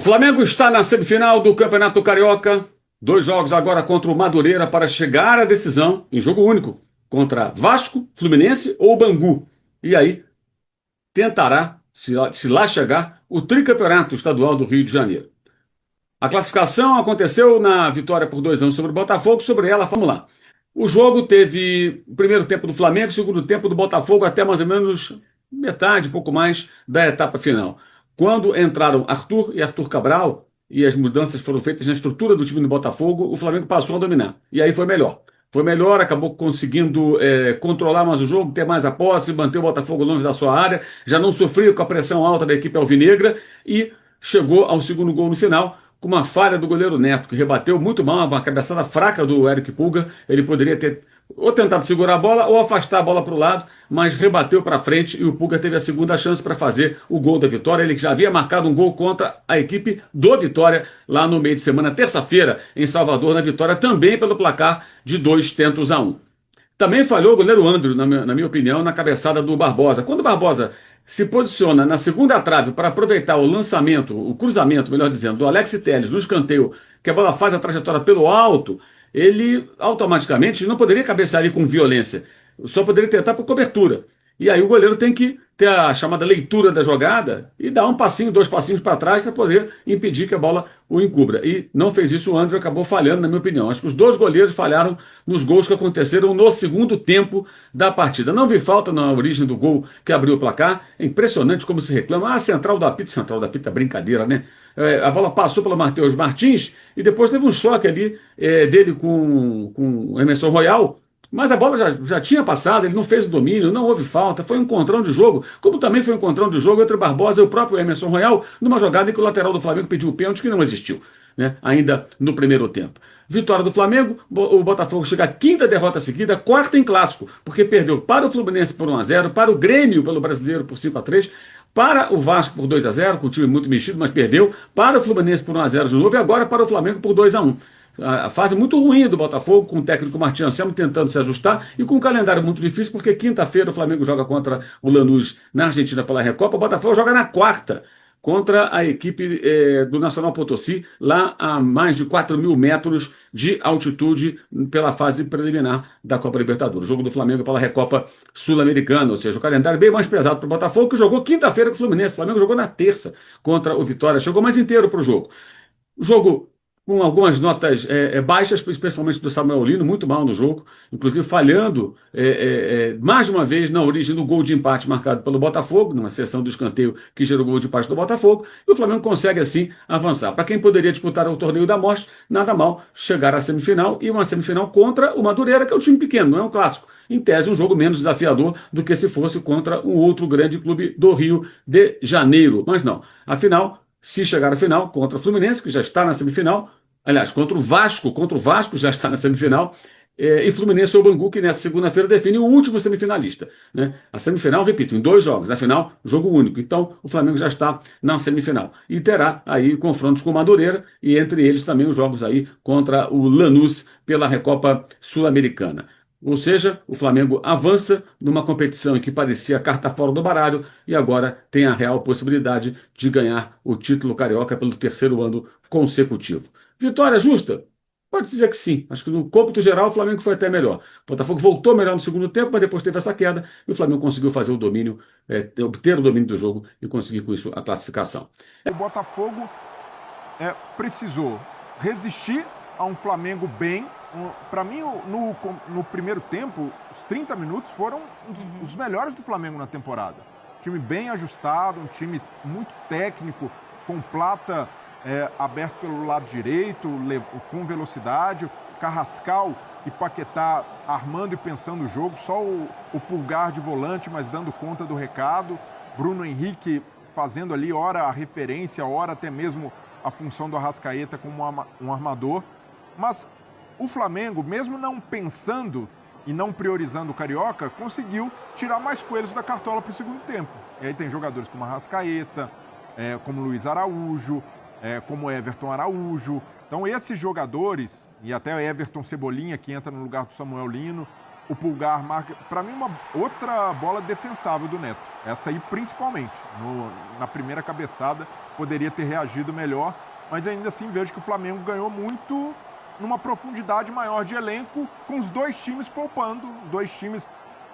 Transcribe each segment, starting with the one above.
Flamengo está na semifinal do Campeonato Carioca. Dois jogos agora contra o Madureira para chegar à decisão em jogo único contra Vasco, Fluminense ou Bangu. E aí tentará, se lá chegar, o tricampeonato estadual do Rio de Janeiro. A classificação aconteceu na vitória por 2-1 sobre o Botafogo. Sobre ela, vamos lá. O jogo teve o primeiro tempo do Flamengo, o segundo tempo do Botafogo, até mais ou menos metade, pouco mais, da etapa final. Quando entraram Arthur e Arthur Cabral, e as mudanças foram feitas na estrutura do time do Botafogo, o Flamengo passou a dominar. E aí foi melhor. Foi melhor, acabou conseguindo controlar mais o jogo, ter mais a posse, manter o Botafogo longe da sua área, já não sofria com a pressão alta da equipe alvinegra e chegou ao segundo gol no final, com uma falha do goleiro Neto, que rebateu muito mal, uma cabeçada fraca do Eric Pulga. Ele poderia ter ou tentado segurar a bola ou afastar a bola para o lado, mas rebateu para frente e o Pulga teve a segunda chance para fazer o gol da vitória. Ele já havia marcado um gol contra a equipe do Vitória lá no meio de semana, terça-feira, em Salvador, na vitória, também pelo placar de 2-1. Também falhou o goleiro André, na minha opinião, na cabeçada do Barbosa. Quando o Barbosa se posiciona na segunda trave para aproveitar o lançamento, o cruzamento, melhor dizendo, do Alex Telles no escanteio, que a bola faz a trajetória pelo alto, ele automaticamente não poderia cabecear ali com violência, só poderia tentar por cobertura. E aí o goleiro tem que ter a chamada leitura da jogada e dar um passinho, dois passinhos para trás para poder impedir que a bola o encubra. E não fez isso, o André acabou falhando, na minha opinião. Acho que os dois goleiros falharam nos gols que aconteceram no segundo tempo da partida. Não vi falta na origem do gol que abriu o placar. É impressionante como se reclama. Central da Pita, brincadeira, né? A bola passou pelo Matheus Martins e depois teve um choque ali dele com o Emerson Royal. Mas a bola já tinha passado, ele não fez o domínio, não houve falta, foi um encontrão de jogo, como também foi um encontrão de jogo entre Barbosa e o próprio Emerson Royal, numa jogada em que o lateral do Flamengo pediu o pênalti que não existiu, né, ainda no primeiro tempo. Vitória do Flamengo, o Botafogo chega à quinta derrota seguida, quarta em clássico, porque perdeu para o Fluminense por 1-0, para o Grêmio pelo Brasileiro por 5-3, para o Vasco por 2-0, com o time muito mexido, mas perdeu, para o Fluminense por 1-0 de novo e agora para o Flamengo por 2-1. A fase muito ruim do Botafogo, com o técnico Martin Anselmo tentando se ajustar e com um calendário muito difícil, porque quinta-feira o Flamengo joga contra o Lanús na Argentina pela Recopa, o Botafogo joga na quarta contra a equipe do Nacional Potosí, lá a mais de 4.000 metros de altitude pela fase preliminar da Copa Libertadores. O jogo do Flamengo pela Recopa Sul-Americana, ou seja, o calendário bem mais pesado para o Botafogo, que jogou quinta-feira com o Fluminense. O Flamengo jogou na terça contra o Vitória, chegou mais inteiro para o jogo. O jogo com algumas notas baixas, especialmente do Samuel Lino, muito mal no jogo, inclusive falhando mais de uma vez na origem do gol de empate marcado pelo Botafogo, numa sessão do escanteio que gerou o gol de empate do Botafogo, e o Flamengo consegue assim avançar. Para quem poderia disputar o torneio da morte, nada mal chegar à semifinal, e uma semifinal contra o Madureira, que é um time pequeno, não é um clássico. Em tese, um jogo menos desafiador do que se fosse contra um outro grande clube do Rio de Janeiro. Mas não, afinal, se chegar à final contra o Fluminense, que já está na semifinal, aliás, contra o Vasco já está na semifinal, e Fluminense ou Bangu, que nessa segunda-feira define o último semifinalista, né? A semifinal, repito, em 2 jogos, a final, jogo único. Então, o Flamengo já está na semifinal. E terá aí confrontos com o Madureira, e entre eles também os jogos aí contra o Lanús pela Recopa Sul-Americana. Ou seja, o Flamengo avança numa competição em que parecia carta fora do baralho e agora tem a real possibilidade de ganhar o título carioca pelo 3º ano consecutivo. Vitória justa? Pode dizer que sim. Acho que no cômputo geral o Flamengo foi até melhor. O Botafogo voltou melhor no segundo tempo, mas depois teve essa queda e o Flamengo conseguiu fazer o domínio, obter o domínio do jogo e conseguir com isso a classificação. O Botafogo precisou resistir a um Flamengo bem. Para mim, no primeiro tempo, os 30 minutos foram os melhores do Flamengo na temporada. Time bem ajustado, um time muito técnico, com Plata aberto pelo lado direito, com velocidade, Carrascal e Paquetá armando e pensando o jogo, só o Pulgar de volante, mas dando conta do recado, Bruno Henrique fazendo ali, ora a referência, ora até mesmo a função do Arrascaeta como um armador. Mas o Flamengo, mesmo não pensando e não priorizando o Carioca, conseguiu tirar mais coelhos da cartola para o segundo tempo. E aí tem jogadores como Arrascaeta, como Luiz Araújo, como Everton Araújo. Então esses jogadores, e até Everton Cebolinha, que entra no lugar do Samuel Lino, o Pulgar marca. Para mim, uma outra bola defensável do Neto. Essa aí, principalmente. Na primeira cabeçada, poderia ter reagido melhor, mas ainda assim vejo que o Flamengo ganhou muito numa profundidade maior de elenco, com os dois times poupando, os dois times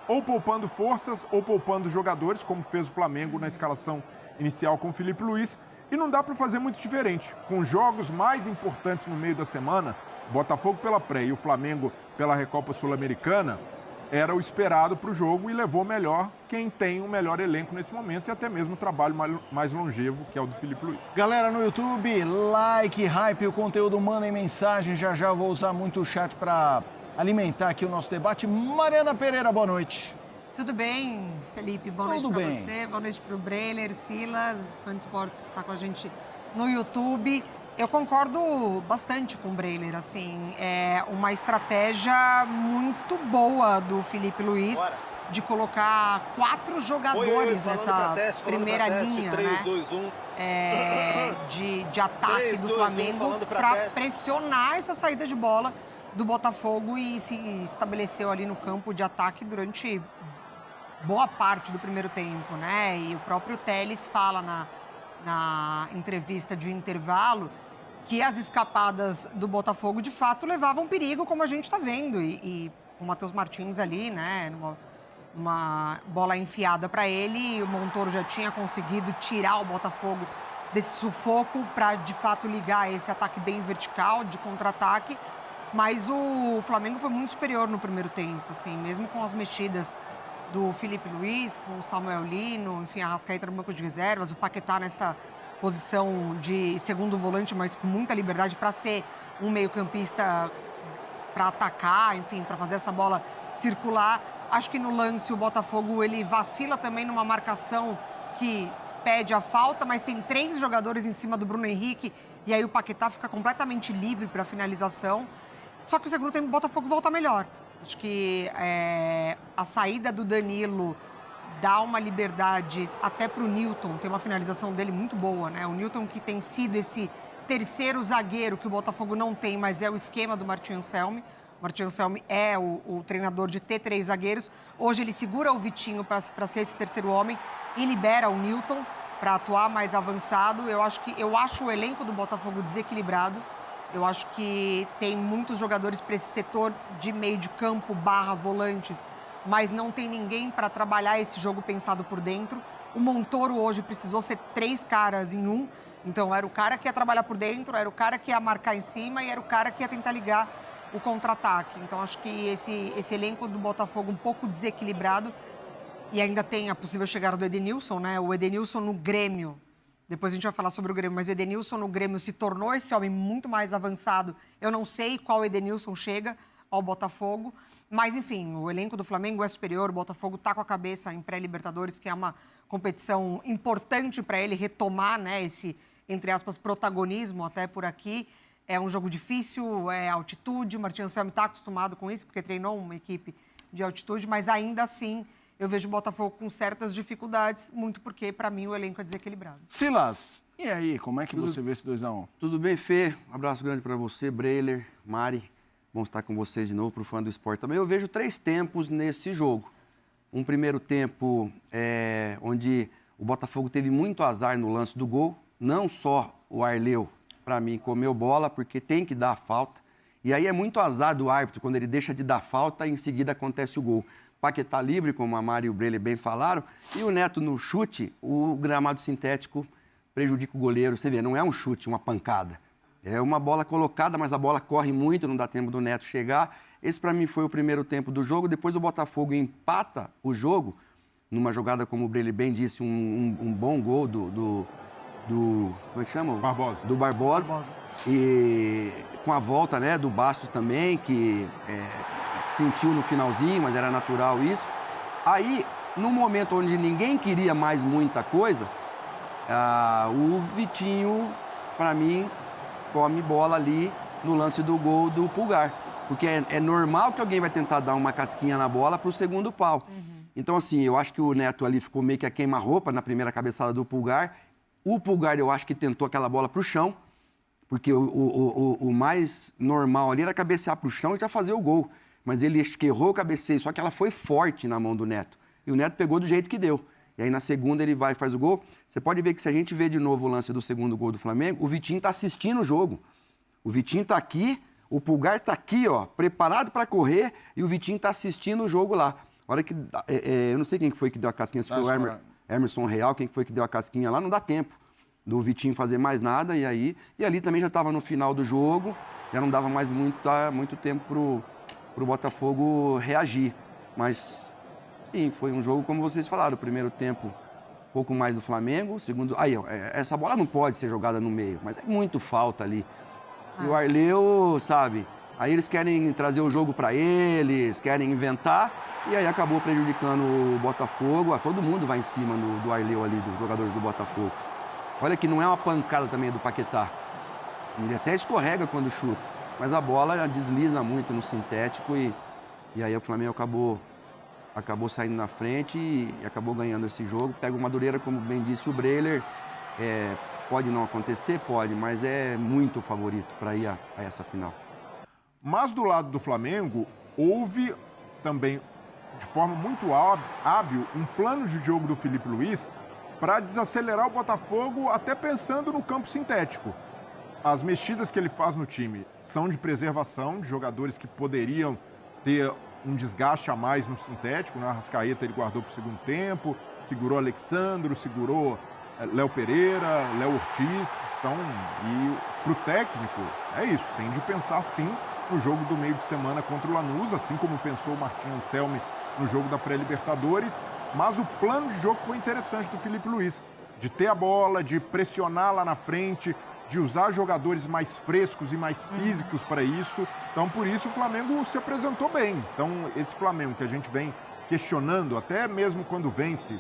ou poupando forças ou poupando jogadores, como fez o Flamengo na escalação inicial com o Felipe Luiz. E não dá para fazer muito diferente. Com jogos mais importantes no meio da semana, Botafogo pela pré e o Flamengo pela Recopa Sul-Americana, era o esperado para o jogo e levou melhor quem tem o melhor elenco nesse momento e até mesmo o trabalho mais longevo, que é o do Felipe Luiz. Galera no YouTube, like, hype, o conteúdo, mandem mensagem. Já já vou usar muito o chat para alimentar aqui o nosso debate. Mariana Pereira, boa noite. Tudo bem, Felipe? Boa noite Tudo para bem. você, boa noite para o Breiler, Silas, fã de esportes que está com a gente no YouTube. Eu concordo bastante com o Breiler, assim, é uma estratégia muito boa do Felipe Luiz de colocar 4 jogadores nessa primeira linha, 3, né? 2, 1. De ataque 3, do 2, 1, Flamengo para pressionar essa saída de bola do Botafogo e se estabeleceu ali no campo de ataque durante boa parte do primeiro tempo, né? E o próprio Telles fala na entrevista de intervalo que as escapadas do Botafogo, de fato, levavam perigo, como a gente está vendo. E o Matheus Martins ali, né? Uma bola enfiada para ele, o Montoro já tinha conseguido tirar o Botafogo desse sufoco para, de fato, ligar esse ataque bem vertical, de contra-ataque. Mas o Flamengo foi muito superior no primeiro tempo, assim, mesmo com as mexidas do Felipe Luiz, com o Samuel Lino, enfim, a Arrascaeta no banco de reservas, o Paquetá nessa posição de segundo volante, mas com muita liberdade para ser um meio-campista para atacar, enfim, para fazer essa bola circular. Acho que no lance o Botafogo ele vacila também numa marcação que pede a falta, mas tem 3 jogadores em cima do Bruno Henrique e aí o Paquetá fica completamente livre para finalização. Só que o segundo tempo o Botafogo volta melhor. Acho que a saída do Danilo dá uma liberdade até para o Newton, tem uma finalização dele muito boa, né? O Newton que tem sido esse terceiro zagueiro que o Botafogo não tem, mas é o esquema do Martin Anselmi. O Martin Anselmi é o treinador de ter 3 zagueiros. Hoje ele segura o Vitinho para ser esse terceiro homem e libera o Newton para atuar mais avançado. Eu acho o elenco do Botafogo desequilibrado. Eu acho que tem muitos jogadores para esse setor de meio de campo / volantes, mas não tem ninguém para trabalhar esse jogo pensado por dentro. O Montoro hoje precisou ser 3 caras em um. Então era o cara que ia trabalhar por dentro, era o cara que ia marcar em cima e era o cara que ia tentar ligar o contra-ataque. Então acho que esse elenco do Botafogo um pouco desequilibrado. E ainda tem a possível chegada do Edenilson, né? O Edenilson no Grêmio. Depois a gente vai falar sobre o Grêmio, mas o Edenilson no Grêmio se tornou esse homem muito mais avançado. Eu não sei qual Edenilson chega ao Botafogo, mas enfim, o elenco do Flamengo é superior, o Botafogo está com a cabeça em pré-Libertadores, que é uma competição importante para ele retomar, né, esse, entre aspas, protagonismo até por aqui. É um jogo difícil, é altitude, o Martin Anselmi está acostumado com isso, porque treinou uma equipe de altitude, mas ainda assim eu vejo o Botafogo com certas dificuldades, muito porque, para mim, o elenco é desequilibrado. Silas, e aí, como é que você vê esse 2-1? Tudo bem, Fê? Um abraço grande para você, Breiler, Mari. Bom estar com vocês de novo, para o fã do esporte também. Eu vejo 3 tempos nesse jogo. Um primeiro tempo onde o Botafogo teve muito azar no lance do gol. Não só o Arleu, para mim, comeu bola, porque tem que dar a falta. E aí é muito azar do árbitro, quando ele deixa de dar falta e em seguida acontece o gol. Paquetá livre, como a Mari e o Breiler bem falaram, e o Neto no chute, o gramado sintético prejudica o goleiro. Você vê, não é um chute, uma pancada. É uma bola colocada, mas a bola corre muito, não dá tempo do Neto chegar. Esse, para mim, foi o primeiro tempo do jogo. Depois o Botafogo empata o jogo, numa jogada, como o Breiler bem disse, um bom gol do como é que chama? Barbosa. Do Barbosa. E com a volta, né, do Bastos também, que sentiu no finalzinho, mas era natural isso. Aí, no momento onde ninguém queria mais muita coisa, o Vitinho, para mim, come bola ali no lance do gol do Pulgar. Porque é normal que alguém vai tentar dar uma casquinha na bola para o segundo pau. Então, assim, eu acho que o Neto ali ficou meio que a queima-roupa na primeira cabeçada do Pulgar. O Pulgar, eu acho que tentou aquela bola para o chão, porque o mais normal ali era cabecear para o chão e já fazer o gol. mas ele acho que errou o cabeceio, só que ela foi forte na mão do Neto. E o Neto pegou do jeito que deu. E aí na segunda ele vai e faz o gol. Você pode ver que se a gente vê de novo o lance do segundo gol do Flamengo, o Vitinho está assistindo o jogo. O Vitinho está aqui, o Pulgar está aqui, ó, preparado para correr, e o Vitinho está assistindo o jogo lá. A hora que, eu não sei quem foi que deu a casquinha, se foi o Emerson Real, quem foi que deu a casquinha lá, não dá tempo do Vitinho fazer mais nada, e ali também já estava no final do jogo, já não dava mais muito tempo pro Botafogo reagir. Mas sim, foi um jogo, como vocês falaram, o primeiro tempo um pouco mais do Flamengo, o segundo... Aí, ó, essa bola não pode ser jogada no meio, mas é muito falta ali. E o Arleu, sabe, aí eles querem trazer o jogo para eles, querem inventar, e aí acabou prejudicando o Botafogo. Todo mundo vai em cima do Arleu ali, dos jogadores do Botafogo. Olha que não é uma pancada também do Paquetá. Ele até escorrega quando chuta, mas a bola desliza muito no sintético e aí o Flamengo acabou saindo na frente e acabou ganhando esse jogo. Pega o Madureira, como bem disse o Breiler, pode não acontecer, pode, mas é muito favorito para ir a essa final. Mas do lado do Flamengo, houve também, de forma muito hábil, um plano de jogo do Filipe Luís para desacelerar o Botafogo, até pensando no campo sintético. As mexidas que ele faz no time são de preservação de jogadores que poderiam ter um desgaste a mais no sintético, né? Arrascaeta ele guardou para o segundo tempo, segurou Alexandro, segurou Léo Pereira, Léo Ortiz. Então, e para o técnico, é isso, tem de pensar sim no jogo do meio de semana contra o Lanús, assim como pensou o Martim Anselmi no jogo da pré-Libertadores. Mas o plano de jogo foi interessante do Filipe Luís, de ter a bola, de pressionar lá na frente, de usar jogadores mais frescos e mais físicos para isso. Então, por isso, o Flamengo se apresentou bem. Então, esse Flamengo que a gente vem questionando, até mesmo quando vence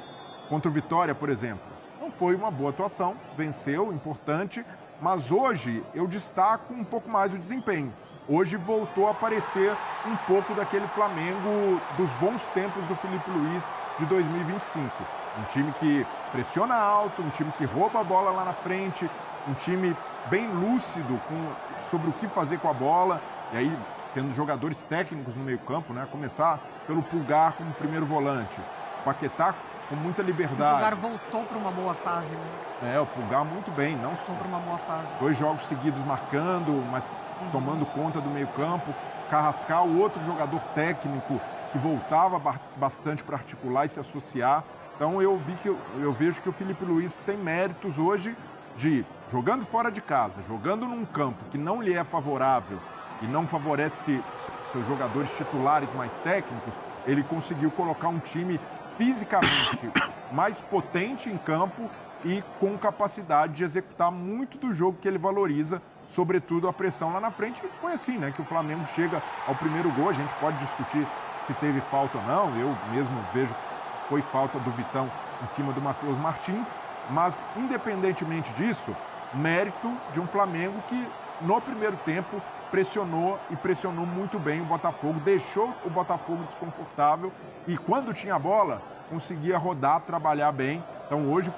contra o Vitória, por exemplo, não foi uma boa atuação, venceu, importante, mas hoje eu destaco um pouco mais o desempenho. Hoje voltou a aparecer um pouco daquele Flamengo dos bons tempos do Filipe Luís de 2025. Um time que pressiona alto, um time que rouba a bola lá na frente, um time bem lúcido sobre o que fazer com a bola, e aí tendo jogadores técnicos no meio-campo, né? Começar pelo Pulgar como primeiro volante, o Paquetá com muita liberdade. O Pulgar voltou para uma boa fase, né? O Pulgar muito bem, não voltou para uma boa fase. 2 jogos seguidos marcando, mas tomando conta do meio-campo. Carrascal, outro jogador técnico que voltava bastante para articular e se associar. Então eu vejo que o Filipe Luís tem méritos hoje de, jogando fora de casa, jogando num campo que não lhe é favorável e não favorece seus jogadores titulares mais técnicos, ele conseguiu colocar um time fisicamente mais potente em campo e com capacidade de executar muito do jogo que ele valoriza, sobretudo a pressão lá na frente. E foi assim, né, que o Flamengo chega ao primeiro gol. A gente pode discutir se teve falta ou não, eu mesmo vejo que foi falta do Vitão em cima do Matheus Martins, mas independentemente disso, mérito de um Flamengo que no primeiro tempo pressionou e pressionou muito bem o Botafogo, deixou o Botafogo desconfortável e quando tinha a bola conseguia rodar, trabalhar bem. Então hoje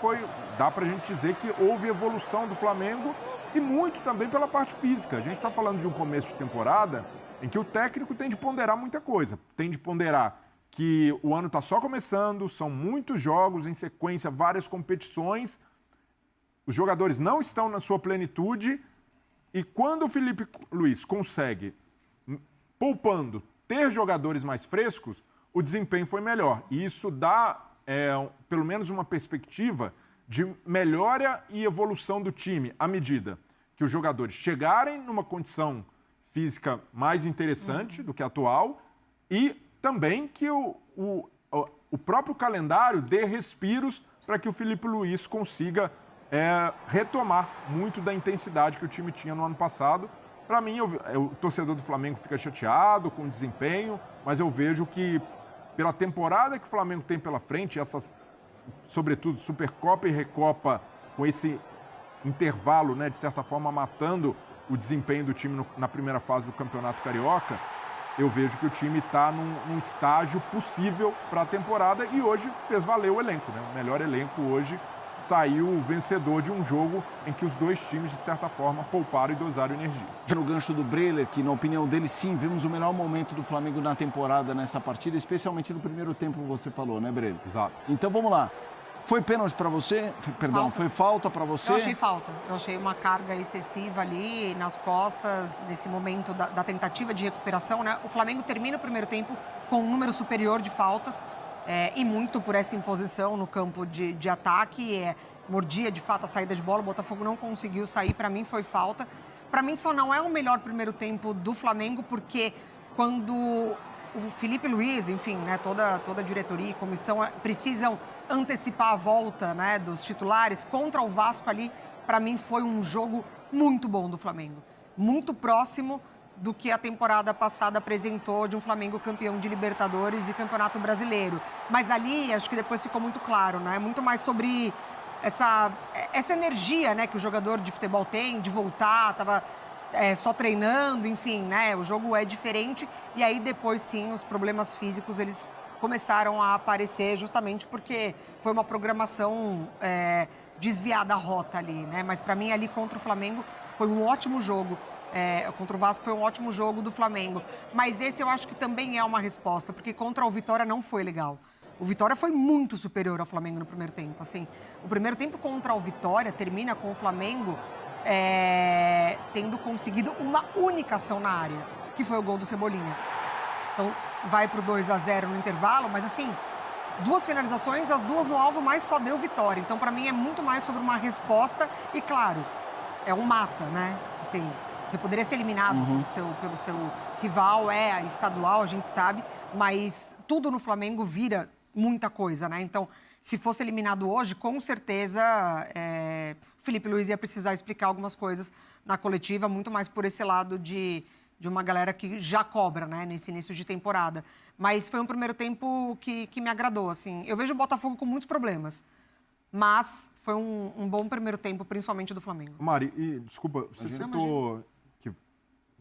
dá pra gente dizer que houve evolução do Flamengo e muito também pela parte física. A gente está falando de um começo de temporada em que o técnico tem de ponderar muita coisa, tem de ponderar que o ano está só começando, são muitos jogos em sequência, várias competições, os jogadores não estão na sua plenitude e quando o Filipe Luís consegue, poupando, ter jogadores mais frescos, o desempenho foi melhor. E isso dá, pelo menos, uma perspectiva de melhora e evolução do time à medida que os jogadores chegarem numa condição física mais interessante do que a atual e também que o próprio calendário dê respiros para que o Filipe Luís consiga retomar muito da intensidade que o time tinha no ano passado. Para mim, o torcedor do Flamengo fica chateado com o desempenho, mas eu vejo que pela temporada que o Flamengo tem pela frente, essas, sobretudo Supercopa e Recopa, com esse intervalo, né, de certa forma matando o desempenho do time na primeira fase do Campeonato Carioca, eu vejo que o time está num estágio possível para a temporada e hoje fez valer o elenco, né? O melhor elenco hoje saiu o vencedor de um jogo em que os dois times, de certa forma, pouparam e dosaram energia. Já no gancho do Breler, que na opinião dele, sim, vimos o melhor momento do Flamengo na temporada nessa partida, especialmente no primeiro tempo, como você falou, né, Breler? Exato. Então vamos lá. Foi pênalti para você? Perdão, Falta. foi falta para você? Eu achei falta. Eu achei uma carga excessiva ali nas costas, nesse momento da tentativa de recuperação, né? O Flamengo termina o primeiro tempo com um número superior de faltas e muito por essa imposição no campo de ataque. Mordia, de fato, a saída de bola. O Botafogo não conseguiu sair. Para mim, foi falta. Para mim, só não é o melhor primeiro tempo do Flamengo, porque quando o Felipe Luiz, enfim, né, toda a diretoria e comissão precisam antecipar a volta, né, dos titulares contra o Vasco ali, para mim foi um jogo muito bom do Flamengo. Muito próximo do que a temporada passada apresentou de um Flamengo campeão de Libertadores e Campeonato Brasileiro. Mas ali, acho que depois ficou muito claro, né? Muito mais sobre essa energia, né, que o jogador de futebol tem, de voltar, estava só treinando, enfim, né? O jogo é diferente. E aí depois, sim, os problemas físicos, eles começaram a aparecer justamente porque foi uma programação desviada da rota ali, né? Mas para mim ali contra o Flamengo foi um ótimo jogo. Contra o Vasco foi um ótimo jogo do Flamengo. Mas esse eu acho que também é uma resposta, porque contra o Vitória não foi legal. O Vitória foi muito superior ao Flamengo no primeiro tempo. Assim, o primeiro tempo contra o Vitória termina com o Flamengo tendo conseguido uma única ação na área, que foi o gol do Cebolinha. Então, vai para o 2-0 no intervalo, mas assim, 2 finalizações, as 2 no alvo, mas só deu vitória. Então, para mim, é muito mais sobre uma resposta e, claro, é um mata, né? Assim, você poderia ser eliminado pelo seu rival, a estadual, a gente sabe, mas tudo no Flamengo vira muita coisa, né? Então, se fosse eliminado hoje, com certeza, Felipe Luiz ia precisar explicar algumas coisas na coletiva, muito mais por esse lado de uma galera que já cobra, né, nesse início de temporada. Mas foi um primeiro tempo que me agradou, assim. Eu vejo o Botafogo com muitos problemas, mas foi um bom primeiro tempo, principalmente do Flamengo. Mari, desculpa, você citou que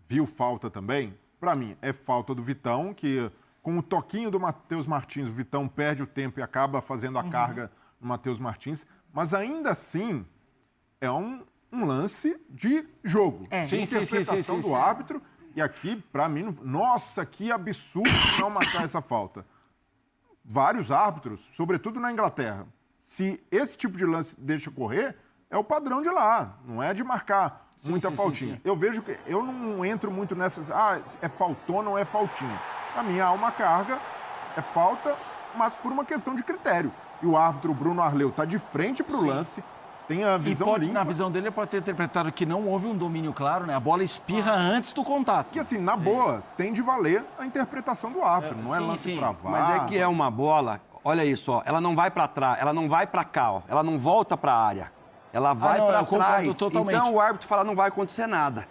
viu falta também. Para mim, é falta do Vitão, que com o toquinho do Matheus Martins, o Vitão perde o tempo e acaba fazendo a carga no Matheus Martins. Mas ainda assim, é um lance de jogo. De interpretação do árbitro. E aqui, para mim, nossa, que absurdo não marcar essa falta. Vários árbitros, sobretudo na Inglaterra, se esse tipo de lance deixa correr, é o padrão de lá, não é de marcar muita faltinha. Eu vejo que eu não entro muito nessas, é faltou ou não é faltinha. Para mim, há uma carga, é falta, mas por uma questão de critério. E o árbitro Bruno Arleu está de frente para o lance, tem a visão limpa. Na visão dele, ele pode ter interpretado que não houve um domínio claro, né? A bola espirra antes do contato. Que assim, na boa, tem de valer a interpretação do árbitro, não é lance para VAR. Mas é que é uma bola, olha isso, ó, ela não vai para trás, ela não vai para cá, ó, ela não volta para a área. Ela vai para trás. Totalmente. Então o árbitro fala, não vai acontecer nada.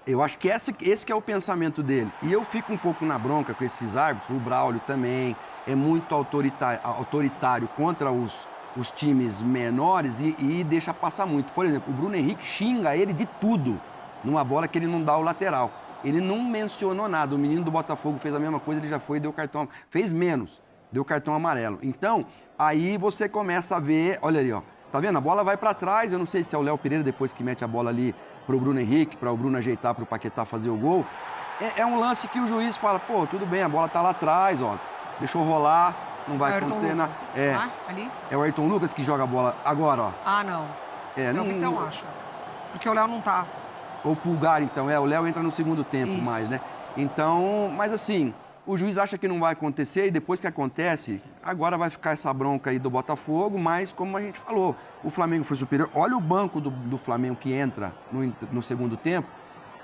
Eu acho que esse que é o pensamento dele. E eu fico um pouco na bronca com esses árbitros, o Braulio também é muito autoritário contra os times menores e deixa passar muito. Por exemplo, o Bruno Henrique xinga ele de tudo numa bola que ele não dá o lateral. Ele não mencionou nada. O menino do Botafogo fez a mesma coisa, ele já foi e deu cartão. Fez menos, deu cartão amarelo. Então, aí você começa a ver, olha ali, ó. Tá vendo? A bola vai para trás. Eu não sei se é o Léo Pereira depois que mete a bola ali pro Bruno Henrique, para o Bruno ajeitar pro Paquetá fazer o gol. É um lance que o juiz fala, pô, tudo bem, a bola tá lá atrás, ó. Deixou rolar, não vai acontecer nada. Ali? É o Ayrton Lucas que joga a bola agora, ó. Ah, não. Não, o Vitão, acho. Porque o Léo não tá. Ou o Pulgar, então. O Léo entra no segundo tempo Isso. mais, né? Então, mas assim, o juiz acha que não vai acontecer e depois que acontece, agora vai ficar essa bronca aí do Botafogo, mas como a gente falou, o Flamengo foi superior. Olha o banco do Flamengo que entra no segundo tempo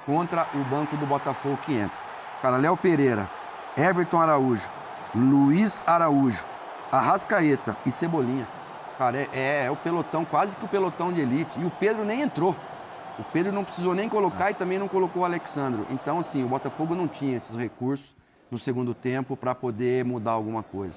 contra o banco do Botafogo que entra. Cara, Léo Pereira, Everton Araújo, Luiz Araújo, Arrascaeta e Cebolinha. Cara, é o pelotão, quase que o pelotão de elite. E o Pedro nem entrou. O Pedro não precisou nem colocar e também não colocou o Alexandro. Então, assim, o Botafogo não tinha esses recursos no segundo tempo para poder mudar alguma coisa.